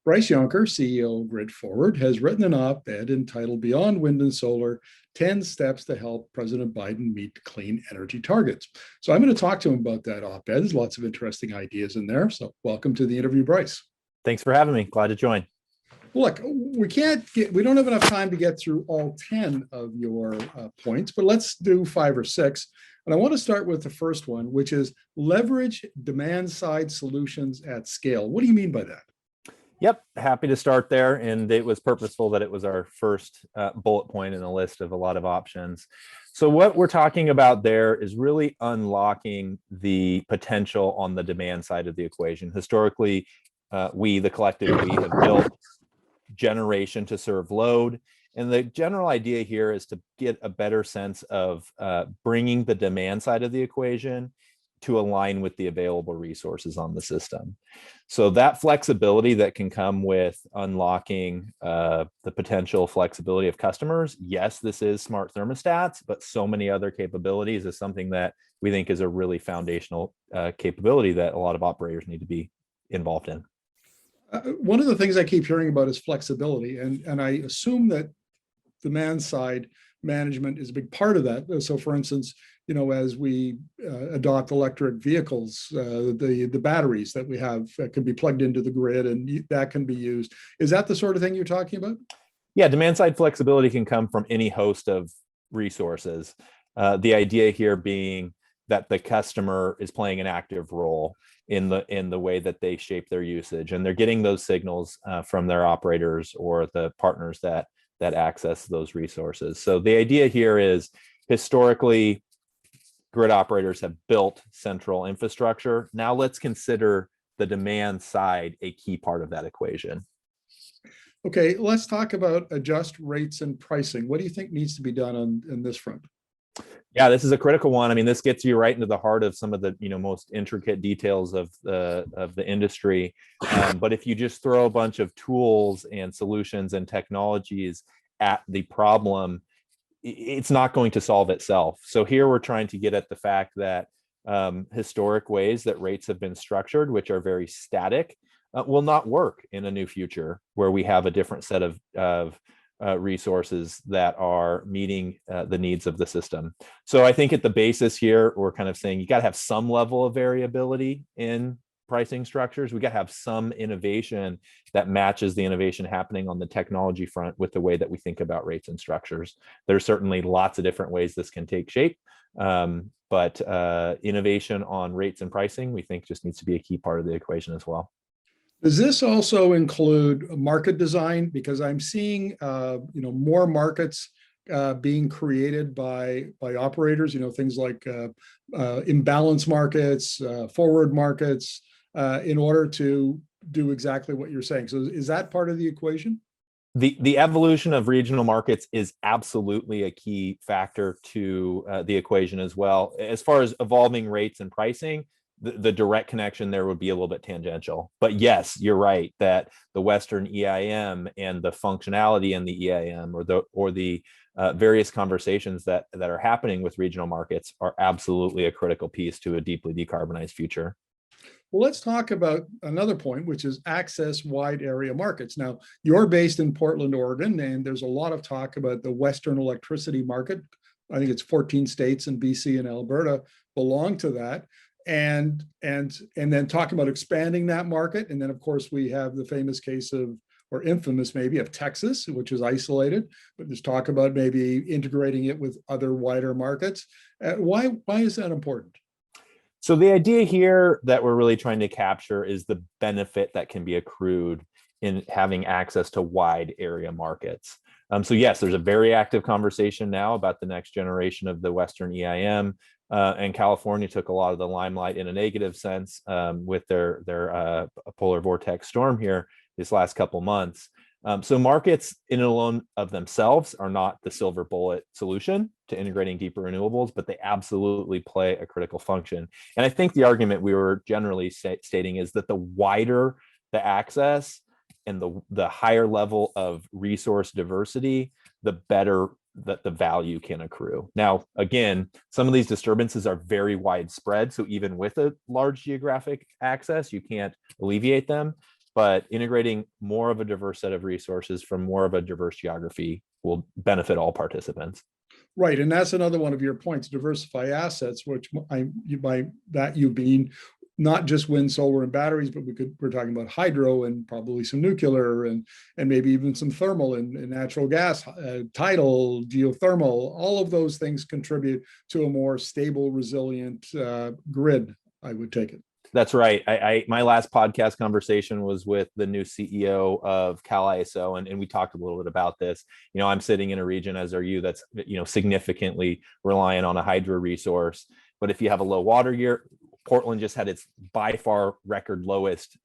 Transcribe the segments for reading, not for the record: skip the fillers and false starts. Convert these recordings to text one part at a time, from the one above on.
Bryce Yonker, CEO of Grid Forward, has written an op-ed entitled Beyond Wind and Solar, 10 Steps to Help President Biden Meet Clean Energy Targets. So I'm going to talk to him about that op-ed. There's lots of interesting ideas in there. So welcome to the interview, Bryce. Thanks for having me. Glad to join. Look, we don't have enough time to get through all 10 of your points, but let's do 5 or 6. And I want to start with the first one, which is leverage demand side solutions at scale. What do you mean by that? Yep, happy to start there. And it was purposeful that it was our first bullet point in a list of a lot of options. So what we're talking about there is really unlocking the potential on the demand side of the equation. Historically, the collective, we have built generation to serve load. And the general idea here is to get a better sense of bringing the demand side of the equation to align with the available resources on the system. So that flexibility that can come with unlocking the potential flexibility of customers. Yes, this is smart thermostats, but so many other capabilities is something that we think is a really foundational capability that a lot of operators need to be involved in. One of the things I keep hearing about is flexibility, and I assume that demand side management is a big part of that. So for instance, as we adopt electric vehicles, the batteries that we have can be plugged into the grid and that can be used. Is that the sort of thing you're talking about? Yeah, demand side flexibility can come from any host of resources. The idea here being that the customer is playing an active role in the way that they shape their usage, and they're getting those signals from their operators or the partners that access those resources. So the idea here is historically, grid operators have built central infrastructure. Now let's consider the demand side a key part of that equation. Okay, let's talk about adjust rates and pricing. What do you think needs to be done on this front? Yeah, this is a critical one. I mean, this gets you right into the heart of some of the most intricate details of the industry. But if you just throw a bunch of tools and solutions and technologies at the problem, it's not going to solve itself. So here we're trying to get at the fact that historic ways that rates have been structured, which are very static, will not work in a new future where we have a different set of resources that are meeting the needs of the system. So I think at the basis here, we're kind of saying you got to have some level of variability in pricing structures. We got to have some innovation that matches the innovation happening on the technology front with the way that we think about rates and structures. There's certainly lots of different ways this can take shape, but innovation on rates and pricing, we think just needs to be a key part of the equation as well. Does this also include market design? Because I'm seeing, more markets being created by operators. Things like imbalance markets, forward markets, in order to do exactly what you're saying. So, is that part of the equation? The evolution of regional markets is absolutely a key factor to the equation as well. As far as evolving rates and pricing, the direct connection there would be a little bit tangential. But yes, you're right that the Western EIM and the functionality in the EIM or the various conversations that are happening with regional markets are absolutely a critical piece to a deeply decarbonized future. Well, let's talk about another point, which is access wide area markets. Now, you're based in Portland, Oregon, and there's a lot of talk about the Western electricity market. I think it's 14 states and BC and Alberta belong to that. And then talking about expanding that market. And then, of course, we have the famous case of, or infamous maybe, of Texas, which is isolated, but there's talk about maybe integrating it with other wider markets. Why is that important? So the idea here that we're really trying to capture is the benefit that can be accrued in having access to wide area markets. So yes, there's a very active conversation now about the next generation of the Western EIM. And California took a lot of the limelight in a negative sense with their polar vortex storm here this last couple months. So markets in and alone of themselves are not the silver bullet solution to integrating deeper renewables, but they absolutely play a critical function. And I think the argument we were generally stating is that the wider the access and the higher level of resource diversity, the better that the value can accrue. Now, again, some of these disturbances are very widespread. So even with a large geographic access, you can't alleviate them. but integrating more of a diverse set of resources from more of a diverse geography will benefit all participants. Right, and that's another one of your points, diversify assets, which by that you mean not just wind, solar, and batteries, but we're talking about hydro and probably some nuclear and maybe even some thermal and natural gas, tidal, geothermal. All of those things contribute to a more stable, resilient grid, I would take it. That's right. My last podcast conversation was with the new CEO of CalISO, and we talked a little bit about this. I'm sitting in a region, as are you, that's significantly reliant on a hydro resource. But if you have a low water year, Portland just had its by far record lowest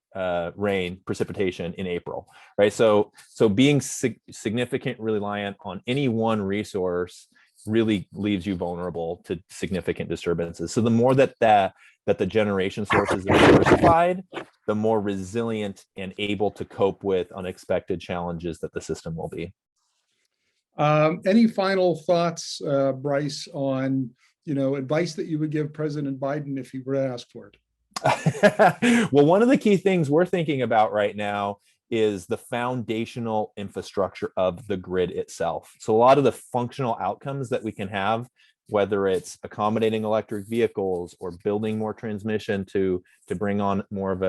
rain precipitation in April, right? So being significantly reliant on any one resource really leaves you vulnerable to significant disturbances. So the more that the generation sources are diversified, the more resilient and able to cope with unexpected challenges that the system will be. Any final thoughts, Bryce, on advice that you would give President Biden if he were to ask for it? Well, one of the key things we're thinking about right now is the foundational infrastructure of the grid itself. So a lot of the functional outcomes that we can have, whether it's accommodating electric vehicles or building more transmission to bring on more of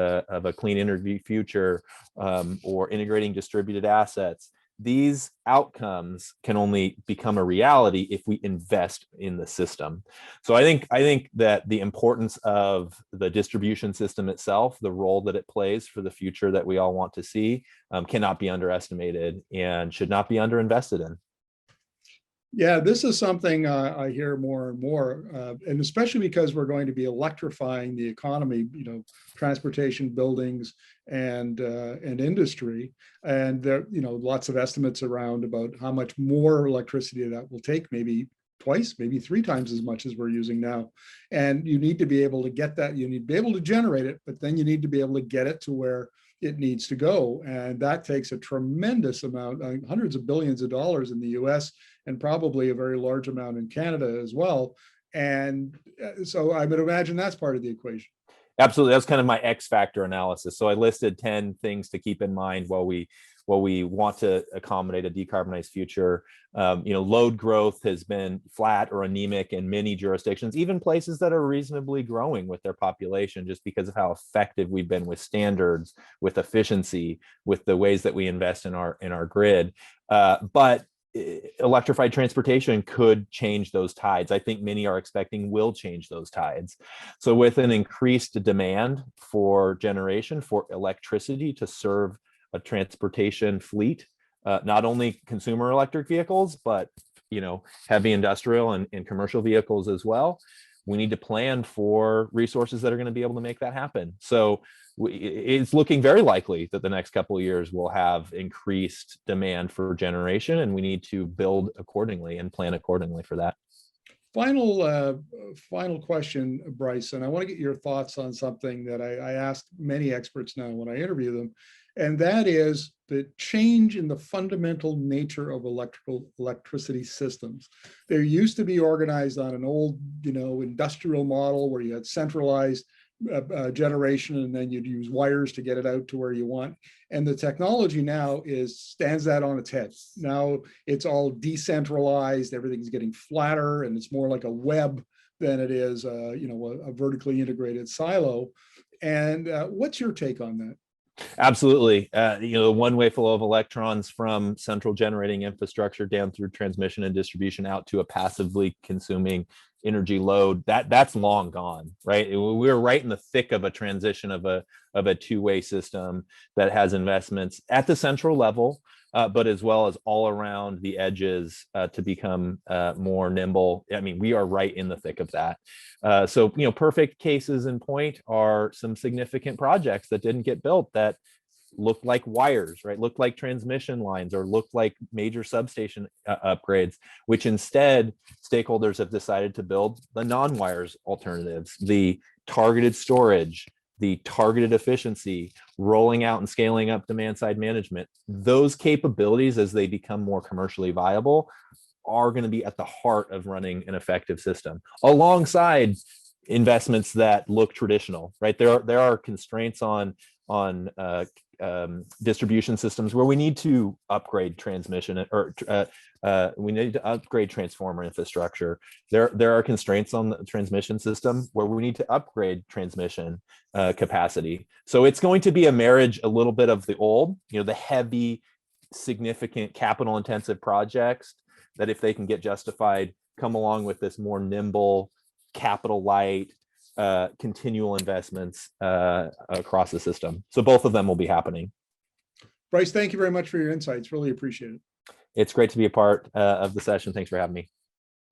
a clean energy future, or integrating distributed assets, these outcomes can only become a reality if we invest in the system. So I think that the importance of the distribution system itself, the role that it plays for the future that we all want to see, cannot be underestimated and should not be underinvested in. Yeah, this is something I hear more and more, and especially because we're going to be electrifying the economy, transportation, buildings, and industry, and there, lots of estimates around about how much more electricity that will take, maybe twice, maybe 3 times as much as we're using now. And you need to be able to get that. You need to be able to generate it, but then you need to be able to get it to where it needs to go. And that takes a tremendous amount, hundreds of billions of dollars in the US, and probably a very large amount in Canada as well. And so I would imagine that's part of the equation. Absolutely. That's kind of my X factor analysis. So I listed 10 things to keep in mind while we want to accommodate a decarbonized future. Load growth has been flat or anemic in many jurisdictions, even places that are reasonably growing with their population, just because of how effective we've been with standards, with efficiency, with the ways that we invest in our grid. But electrified transportation could change those tides. I think many are expecting will change those tides. So with an increased demand for generation, for electricity to serve a transportation fleet, not only consumer electric vehicles, but heavy industrial and commercial vehicles as well, we need to plan for resources that are going to be able to make that happen. So it's looking very likely that the next couple of years will have increased demand for generation, and we need to build accordingly and plan accordingly for that. Final question, Bryce, and I want to get your thoughts on something that I ask many experts now when I interview them, and that is the change in the fundamental nature of electricity systems. They used to be organized on an old, industrial model where you had centralized generation, and then you'd use wires to get it out to where you want. And the technology now stands that on its head. Now it's all decentralized, everything's getting flatter, and it's more like a web than it is a vertically integrated silo. And what's your take on that? Absolutely. The one-way flow of electrons from central generating infrastructure down through transmission and distribution out to a passively consuming energy load, that's long gone, right? We're right in the thick of a transition of a two-way system that has investments at the central level, but as well as all around the edges to become more nimble. I mean, we are right in the thick of that. So perfect cases in point are some significant projects that didn't get built that looked like wires, right? Looked like transmission lines or looked like major substation upgrades, which instead stakeholders have decided to build the non-wires alternatives, the targeted storage, the targeted efficiency, rolling out and scaling up demand side management. Those capabilities, as they become more commercially viable, are going to be at the heart of running an effective system, alongside investments that look traditional, right? There are constraints on distribution systems where we need to upgrade transmission or we need to upgrade transformer infrastructure. There are constraints on the transmission system where we need to upgrade transmission capacity. So it's going to be a marriage, a little bit of the old, the heavy, significant capital intensive projects that, if they can get justified, come along with this more nimble, capital light, continual investments across the system. So both of them will be happening. Bryce, thank you very much for your insights. Really appreciate it. It's great to be a part of the session. Thanks for having me.